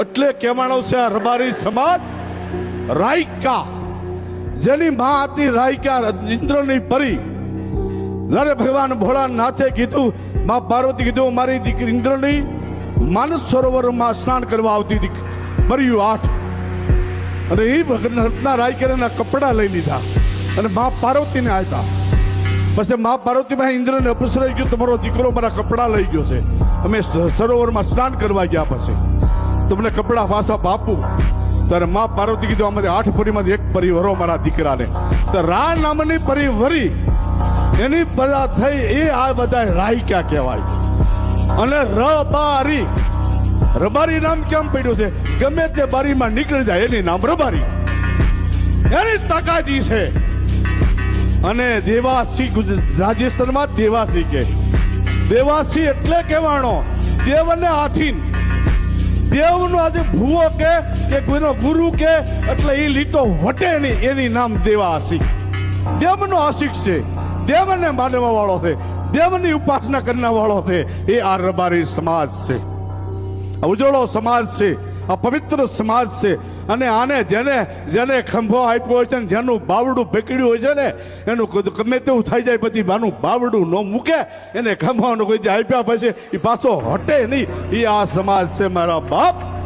એટલે કહેવાનો છે આ રબારી સમાજ રાયકા, જેની માં હતી રાયકા, ઇન્દ્રની પરી. જ્યારે ભગવાન ભોળાનાથે કીધું, માં પાર્વતી કીધું, મારી દીકરી ઇન્દ્રની માનસ સરોવરમાં સ્નાન કરવા આવતી હતી, મર્યું 8. અને એ રત્ના રાયકાના કપડા લઈ લીધા અને માં પાર્વતીને આપ્યા. પછી માં પાર્વતી પાસે ઇન્દ્રને અપસરાઈ ગયું, તમારો દીકરો મારા કપડા લઈ ગયો છે, અમે સરોવરમાં સ્નાન કરવા ગયા, પછી તમને કપડા પાછા આપું. ત્યારે માં પાર્વતી કીધું, આમાંથી 8 પરીમાંથી એક પરી વરો મારા દીકરાને. તો રા નામની પરી વરી, એની પરા થઈ, એ આ બધા રાયકા કહેવાય. અને રબારી, રબારી નામ કેમ પડ્યું છે? ગમે તે બારીમાં નીકળી જાય એની નામ રબારી, એની તાકાતી છે. અને દેવાસી, રાજસ્થાનમાં દેવાસી કે, દેવાસી એટલે કહેવાનો દેવ અને હાથીન. દેવનો આજે ભૂવો કે કોઈનો ગુરુ કે, એટલે એ લીટો વટે નહીં, એની નામ દેવાસી. દેવનો આશિક છે, દેવને માનવા વાળો છે, દેવની ઉપાસના કરનાર વાળો છે. એ આ રબારી સમાજ છે, ઉજળો સમાજ છે, આ પવિત્ર સમાજ છે. અને આને જેને ખંભો આપ્યો હોય છે, જેનું બાવડું ભેકડ્યું હોય છે ને, એનું ગમે તેવું થઈ જાય, પછી આનું બાવડું ન મૂકે, એને ખંભાનું કોઈ આપ્યા પછી એ પાછો હટે નહીં. એ આ સમાજ છે મારા બાપ.